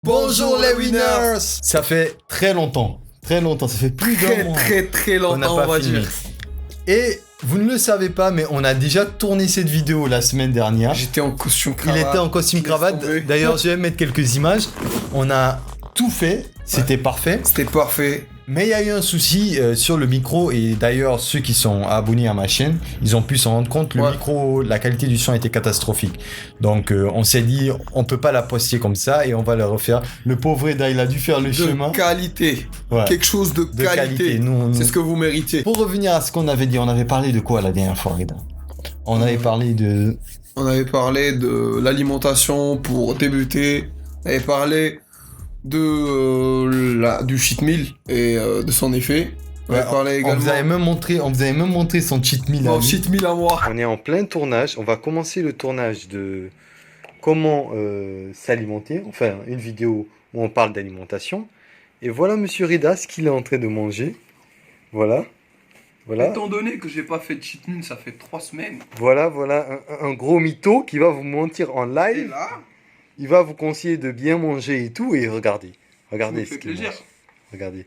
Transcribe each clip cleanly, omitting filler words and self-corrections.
Bonjour les winners. Ça fait très longtemps, ça fait plus d'un mois très qu'on n'a longtemps, on pas va filmé. dire. Et vous ne le savez pas, mais on a déjà tourné cette vidéo la semaine dernière. J'étais en costume Il cravate. était en costume Laisse cravate. tomber. D'ailleurs, je vais mettre quelques images. On a tout fait, c'était parfait. C'était parfait. Mais il y a eu un souci sur le micro, et d'ailleurs ceux qui sont abonnés à ma chaîne, ils ont pu s'en rendre compte, le micro, la qualité du son était catastrophique. Donc on s'est dit, on peut pas la poster comme ça et on va le refaire. Le pauvre Eda, il a dû faire le chemin. De qualité. Ouais. Quelque chose de qualité. C'est ce que vous méritez. Pour revenir à ce qu'on avait dit, on avait parlé de quoi la dernière fois, Eda? On avait parlé de... On avait parlé de l'alimentation pour débuter. On avait parlé de du cheat meal et de son effet. On avait parlé également... On vous avait même montré son cheat meal à Mon lui. cheat meal à moi. On est en plein tournage. On va commencer le tournage de comment s'alimenter. Enfin, une vidéo où on parle d'alimentation. Et voilà Monsieur Rida ce qu'il est en train de manger. Voilà. Étant donné que j'ai pas fait de cheat meal, ça fait 3 semaines. Voilà un gros mytho qui va vous mentir en Et live. là, Il va vous conseiller de bien manger et tout. Et regardez ça me ce fait qu'il plaisir. mange. Regardez.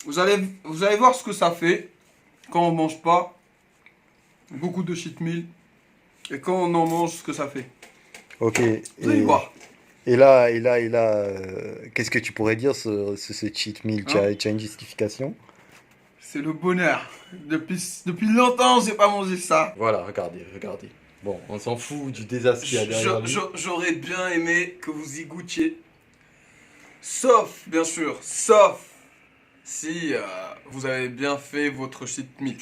Vous allez voir ce que ça fait quand on mange pas beaucoup de cheat meal et quand on en mange, ce que ça fait. Ok. Vous allez voir. Et là, qu'est-ce que tu pourrais dire sur ce cheat meal? Tu as une justification? C'est le bonheur. Depuis longtemps, j'ai pas mangé ça. Voilà, regardez. Bon, on s'en fout du désastre qu'il y a derrière lui. J'aurais bien aimé que vous y goûtiez. Sauf, bien sûr, sauf si vous avez bien fait votre cheat meal.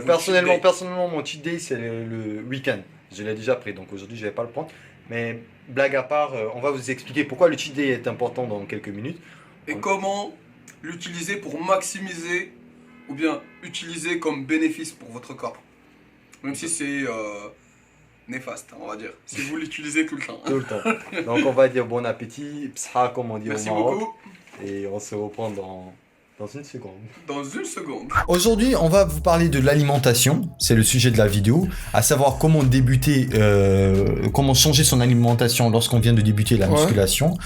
Personnellement, mon cheat day, c'est le week-end. Je l'ai déjà pris, donc aujourd'hui, je vais pas le prendre. Mais blague à part, on va vous expliquer pourquoi le cheat day est important dans quelques minutes. Et comment l'utiliser pour maximiser ou bien utiliser comme bénéfice pour votre corps. Même si c'est néfaste, on va dire. Si vous l'utilisez tout le temps. Tout le temps. Donc on va dire bon appétit, psha comme on dit Merci au Maroc. beaucoup. Et on se reprend dans une seconde. Dans une seconde. Aujourd'hui, on va vous parler de l'alimentation, c'est le sujet de la vidéo, à savoir comment débuter, comment changer son alimentation lorsqu'on vient de débuter la musculation.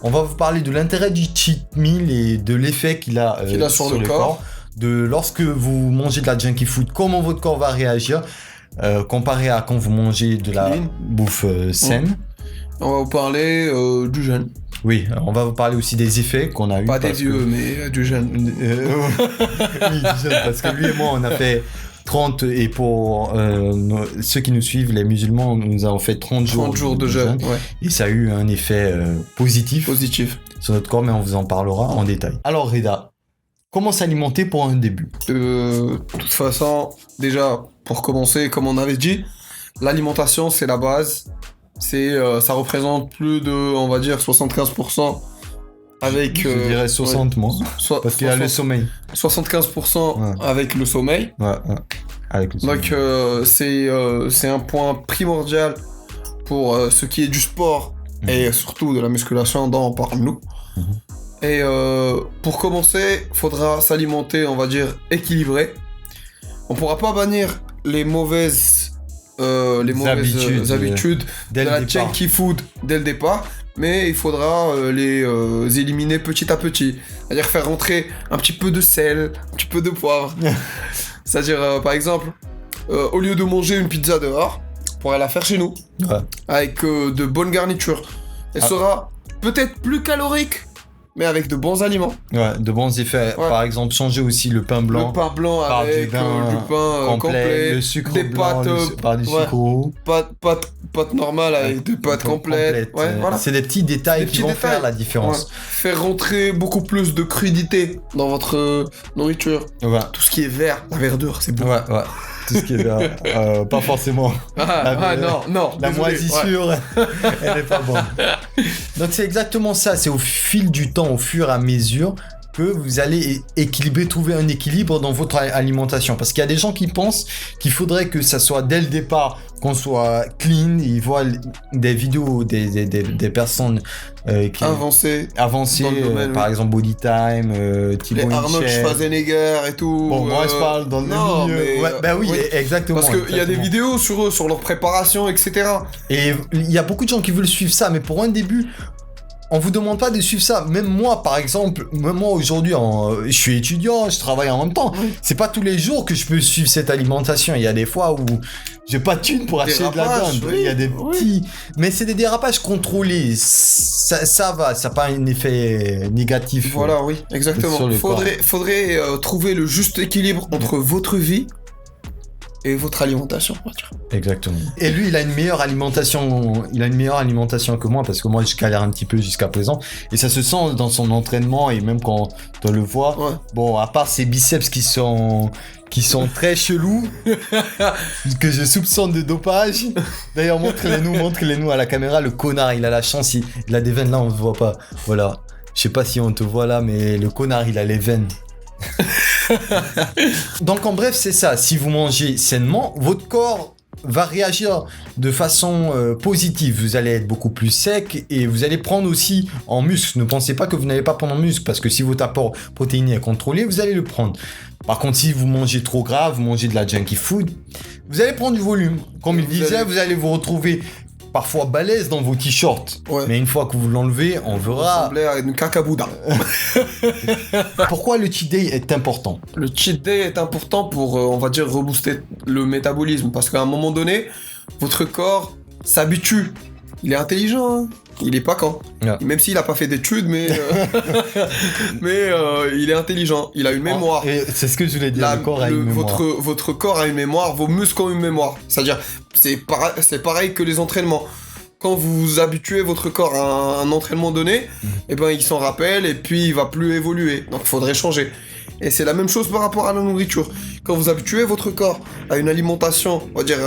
On va vous parler de l'intérêt du cheat meal et de l'effet qu'il a, sur le corps. De lorsque vous mangez de la junkie food, comment votre corps va réagir, comparé à quand vous mangez de la bouffe saine. On va vous parler du jeûne. Oui, on va vous parler aussi des effets qu'on a eu. Pas des vieux, mais du jeûne. Oui, du jeûne, parce que lui et moi, on a fait 30, et pour ceux qui nous suivent, les musulmans, nous avons fait 30 jours de jeûne. Ouais. Et ça a eu un effet positif sur notre corps, mais on vous en parlera en détail. Alors Reda, comment s'alimenter pour un début? De toute façon, déjà, pour commencer, comme on avait dit, l'alimentation, c'est la base. Ça représente plus de, on va dire, 75% avec... Je dirais 60 moi, parce qu'il y a le sommeil. 75% avec le sommeil. Ouais, avec le sommeil. Donc c'est un point primordial pour ce qui est du sport et surtout de la musculation dont on parle nous. Et pour commencer, faudra s'alimenter, on va dire, équilibré. On pourra pas bannir les mauvaises habitudes de la junkie food dès le départ, mais il faudra les éliminer petit à petit. C'est-à-dire faire rentrer un petit peu de sel, un petit peu de poivre. C'est-à-dire, par exemple, au lieu de manger une pizza dehors, on pourrait la faire chez nous, avec de bonnes garnitures. Elle sera peut-être plus calorique, mais avec de bons aliments. Ouais, de bons effets. Par exemple, changer aussi le pain blanc. Le pain blanc avec du pain complet, le sucre des blanc, pâtes, du sucre roux. Pâtes normales avec des pâtes complètes. Voilà. C'est des petits détails qui vont faire la différence. Faire rentrer beaucoup plus de crudité dans votre nourriture. Tout ce qui est vert, la verdure, c'est bon. Tout ce qui est vert, pas forcément. Non. La moisissure, elle est pas bonne. Donc c'est exactement ça, c'est au fil du temps, au fur et à mesure, que vous allez trouver un équilibre dans votre alimentation. Parce qu'il y a des gens qui pensent qu'il faudrait que ça soit dès le départ, qu'on soit clean. Ils voient des vidéos des personnes qui avancées dans le domaine, par exemple Body Time, Thibaut les Arnold Schwarzenegger et tout. Bon, moi je parle dans le milieu. Oui, exactement. Parce qu'il y a des vidéos sur eux, sur leur préparation, etc. Et il y a beaucoup de gens qui veulent suivre ça, mais pour un début, on vous demande pas de suivre ça. Même moi, par exemple, aujourd'hui, je suis étudiant, je travaille en même temps. C'est pas tous les jours que je peux suivre cette alimentation. Il y a des fois où j'ai pas de thunes pour acheter de la viande. Il y a des petits, mais c'est des dérapages contrôlés. Ça va, ça n'a pas un effet négatif. Voilà, oui, exactement. Faudrait trouver le juste équilibre entre votre vie et votre alimentation, on va dire. Exactement. Et lui, il a une meilleure alimentation que moi, parce que moi, je galère un petit peu jusqu'à présent. Et ça se sent dans son entraînement, et même quand on le voit. Ouais. Bon, à part ses biceps qui sont très chelous, que je soupçonne de dopage. D'ailleurs, montrez-les-nous à la caméra. Le connard, il a la chance, il a des veines là, on ne voit pas. Voilà. Je sais pas si on te voit là, mais le connard, il a les veines. Donc en bref, c'est ça. Si vous mangez sainement, votre corps va réagir de façon positive. Vous allez être beaucoup plus sec et vous allez prendre aussi en muscle. Ne pensez pas que vous n'allez pas prendre en muscle, parce que si votre apport protéiné est contrôlé, vous allez le prendre. Par contre, si vous mangez trop gras, vous mangez de la junkie food, vous allez prendre du volume. Comme il disait, vous allez vous retrouver parfois balèze dans vos t-shirts. Ouais. Mais une fois que vous l'enlevez, on verra... Vous ressemblez à une cacabouda. Pourquoi le cheat day est important ? Le cheat day est important pour, on va dire, rebooster le métabolisme. Parce qu'à un moment donné, votre corps s'habitue. Il est intelligent, hein. Il est pas con. Yeah. Même s'il a pas fait d'études, mais il est intelligent. Il a une mémoire. Et c'est ce que je voulais dire. Le corps a une mémoire. Votre corps a une mémoire, vos muscles ont une mémoire. C'est-à-dire, c'est pareil que les entraînements. Quand vous habituez votre corps à un entraînement donné, eh ben il s'en rappelle et puis il va plus évoluer. Donc il faudrait changer. Et c'est la même chose par rapport à la nourriture. Quand vous habituez votre corps à une alimentation, on va dire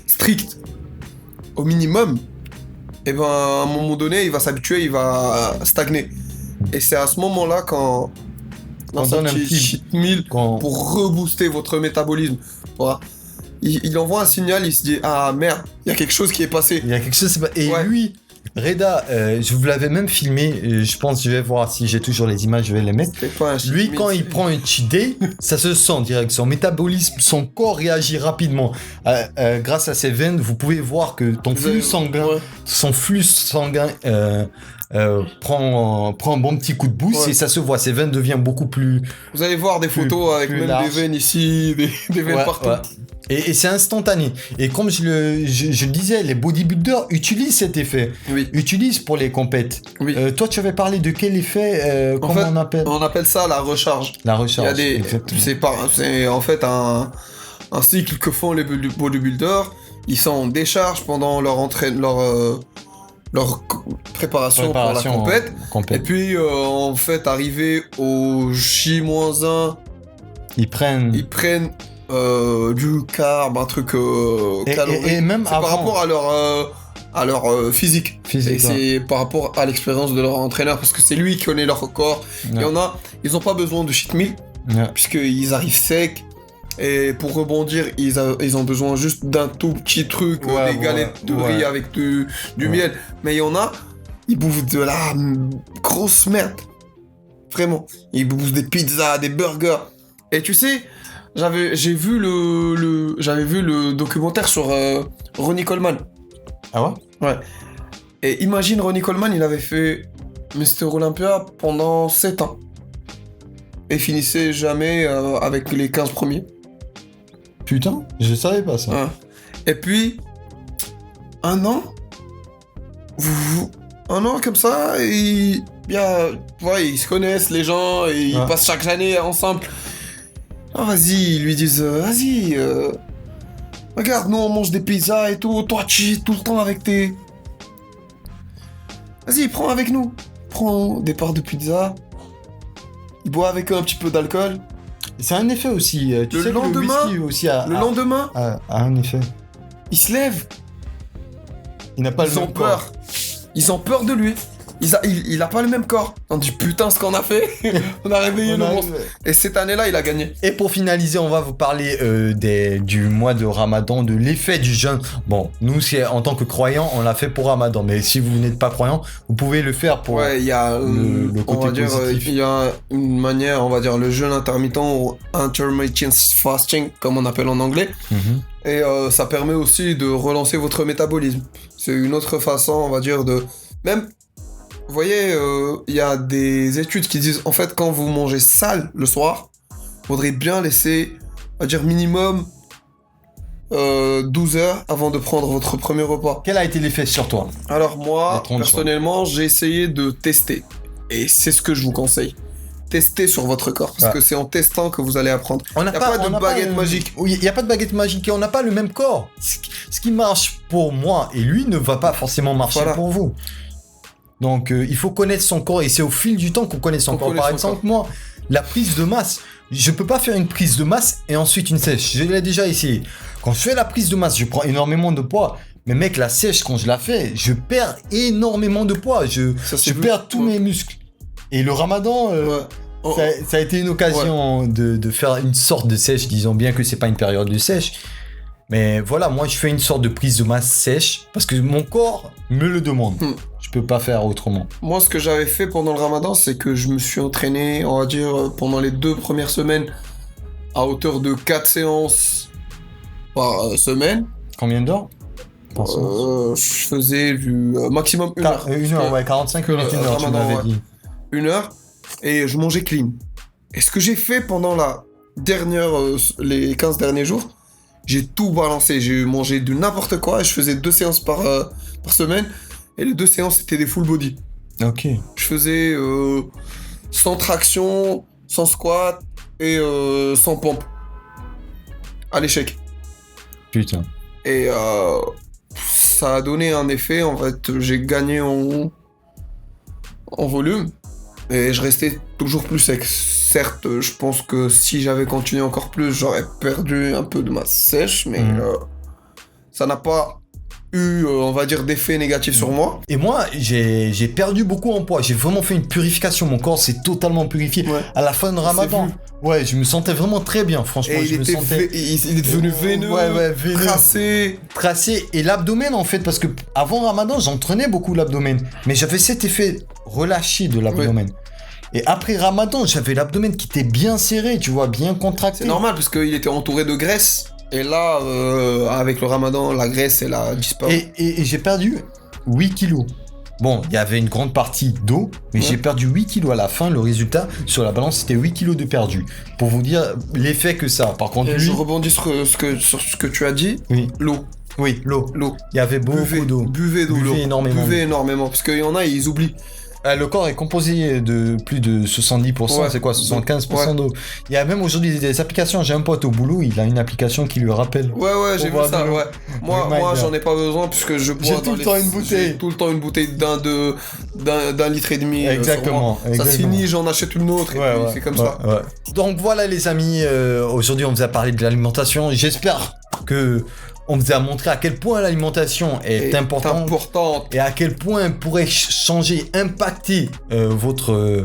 stricte, au minimum, et ben à un moment donné, il va s'habituer, il va stagner. Et c'est à ce moment-là quand on donne un petit cheat meal pour rebooster votre métabolisme. Voilà. Il envoie un signal, il se dit ah merde, il y a quelque chose qui est passé. Il y a quelque chose et ouais. Lui, Reda, je vous l'avais même filmé, je pense, je vais voir si j'ai toujours les images, je vais les mettre. Lui, quand il prend un cheat day, ça se sent direct. Son métabolisme, son corps réagit rapidement. Grâce à ses veines, vous pouvez voir que son flux sanguin prend un bon petit coup de boost et ça se voit. Ses veines deviennent beaucoup plus... Vous allez voir des photos avec même large. Des veines ici, des veines partout. Ouais. Et c'est instantané. Et comme je le disais, les bodybuilders utilisent cet effet. Oui. Utilisent pour les compètes. Oui. Toi, tu avais parlé de quel effet on appelle ? On appelle ça la recharge. La recharge. C'est en fait un cycle que font les bodybuilders. Ils sont en décharge pendant leur préparation pour la compète. Et puis, en fait, arrivé au J-1, ils prennent du carb, un truc calorique. Et même c'est par rapport à leur physique. Et c'est par rapport à l'expérience de leur entraîneur, parce que c'est lui qui connaît leur corps. Il y en a, ils n'ont pas besoin de cheat meal, puisqu'ils arrivent secs. Et pour rebondir, ils ont besoin juste d'un tout petit truc, des galettes de riz avec du miel. Mais il y en a, ils bouffent de la grosse merde. Vraiment. Ils bouffent des pizzas, des burgers. Et tu sais, j'avais vu le documentaire sur Ronnie Coleman. Ah ouais ? Ouais. Et imagine, Ronnie Coleman, il avait fait Mr. Olympia pendant 7 ans. Et finissait jamais avec les 15 premiers. Putain, je savais pas ça. Ouais. Et puis, un an comme ça, ils se connaissent, les gens, et ils passent chaque année ensemble. Ah, vas-y, ils lui disent, regarde, nous on mange des pizzas et tout, toi tu es tout le temps avec tes... Vas-y, prends avec nous. Prends des parts de pizza, il boit avec eux un petit peu d'alcool. C'est un effet aussi. Tu sais lendemain, que le whisky aussi le lendemain, a un effet. Il se lève. Il n'a pas le même corps. Ils ont peur de lui. Il a pas le même corps. On dit putain ce qu'on a fait. On a réveillé le monstre. Et cette année-là, il a gagné. Et pour finaliser, on va vous parler du mois de Ramadan, de l'effet du jeûne. Bon, nous, en tant que croyants, on l'a fait pour Ramadan. Mais si vous n'êtes pas croyant, vous pouvez le faire pour il y a le côté positif. Il y a une manière, on va dire, le jeûne intermittent ou intermittent fasting, comme on appelle en anglais. Mm-hmm. Et ça permet aussi de relancer votre métabolisme. C'est une autre façon, on va dire, de... Même Vous voyez, il y a des études qui disent, en fait, quand vous mangez sale le soir, il faudrait bien laisser, on va dire, minimum 12 heures avant de prendre votre premier repas. Quel a été l'effet sur toi? Alors moi, Les 30 personnellement, j'ai essayé de tester. Et c'est ce que je vous conseille. Testez sur votre corps, parce que c'est en testant que vous allez apprendre. On n'a Y a pas de baguette magique. Oui, il n'y a pas de baguette magique et on n'a pas le même corps. Ce qui marche pour moi et lui ne va pas forcément marcher pour vous. Donc il faut connaître son corps et c'est au fil du temps qu'on connaît son corps. Par exemple, moi, la prise de masse, je peux pas faire une prise de masse et ensuite une sèche. Je l'ai déjà essayé. Quand je fais la prise de masse, je prends énormément de poids. Mais mec, la sèche, quand je la fais, je perds énormément de poids. Je perds tous mes muscles. Et le ramadan, ça a été une occasion de faire une sorte de sèche, disons bien que c'est pas une période de sèche. Mais voilà, moi je fais une sorte de prise de masse sèche parce que mon corps me le demande. Je peux pas faire autrement. Moi, ce que j'avais fait pendant le ramadan, c'est que je me suis entraîné, on va dire, pendant les 2 premières semaines, à hauteur de 4 séances par semaine. Combien d'heures? Je faisais du maximum 1 heure. 1 heure, ouais, 45 minutes, 1 heure, tu m'avais dit. 1 heure, et je mangeais clean. Et ce que j'ai fait pendant les 15 derniers jours, j'ai tout balancé. J'ai mangé de n'importe quoi et je faisais 2 séances par semaine. Et les 2 séances, c'était des full body. Ok. Je faisais sans traction, sans squat et sans pompe. À l'échec. Putain. Et ça a donné un effet. En fait, j'ai gagné en volume. Et je restais toujours plus sec. Certes, je pense que si j'avais continué encore plus, j'aurais perdu un peu de masse sèche, mais ça n'a pas eu, on va dire, d'effet négatif sur moi. Et moi, j'ai perdu beaucoup en poids. J'ai vraiment fait une purification. Mon corps s'est totalement purifié. Ouais. À la fin de Ramadan, ouais, je me sentais vraiment très bien. Franchement, et il est devenu veineux, veineux, tracé. Et l'abdomen, en fait, parce que avant Ramadan, j'entraînais beaucoup l'abdomen, mais j'avais cet effet relâché de l'abdomen. Ouais. Et après Ramadan, j'avais l'abdomen qui était bien serré, tu vois, bien contracté. C'est normal, parce qu'il était entouré de graisse. Et là, avec le Ramadan, la graisse, elle a disparu. Et j'ai perdu 8 kilos. Bon, il y avait une grande partie d'eau, mais j'ai perdu 8 kilos à la fin. Le résultat, sur la balance, c'était 8 kilos de perdu. Pour vous dire l'effet que ça a. Par contre, je rebondis sur ce que tu as dit. Oui. L'eau. Oui, l'eau. Il y avait beaucoup d'eau. Buvez d'eau. Buvez énormément. Buvez énormément, parce qu'il y en a, ils oublient. Le corps est composé de plus de 70%, c'est quoi, 75% d'eau. Il y a même aujourd'hui des applications, j'ai un pote au boulot, il a une application qui lui rappelle. Ouais, j'ai vu ça, ouais. Moi j'en ai pas besoin puisque je bois j'ai tout le temps une bouteille. J'ai tout le temps une bouteille d'un litre et demi. Exactement. Ça se finit, j'en achète une autre et puis c'est comme ça. Ouais. Donc voilà les amis, aujourd'hui on vous a parlé de l'alimentation. J'espère que on vous a montré à quel point l'alimentation est importante et à quel point elle pourrait changer, impacter votre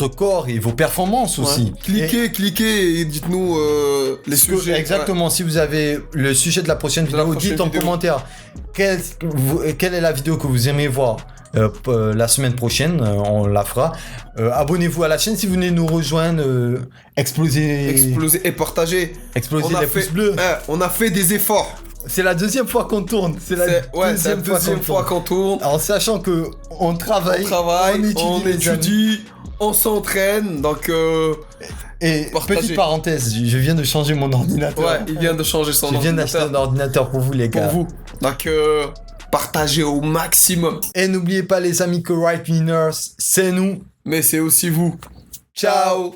corps et vos performances aussi. Cliquez et dites-nous les sujets. Exactement, si vous avez le sujet de la prochaine vidéo, dites en commentaire quelle est la vidéo que vous aimez voir. La semaine prochaine, on la fera. Abonnez-vous à la chaîne si vous venez nous rejoindre. Explosez et partagez. Explosez les pouces bleus. On a fait des efforts. C'est la deuxième fois qu'on tourne. C'est la deuxième fois qu'on tourne. En sachant que on travaille, on étudie, on s'entraîne. Donc et petite parenthèse, je viens de changer mon ordinateur. Ouais, il vient de changer son ordinateur. Je viens d'acheter un ordinateur pour vous les gars. Pour vous. Donc partagez au maximum. Et n'oubliez pas les amis que Right Winners, c'est nous. Mais c'est aussi vous. Ciao.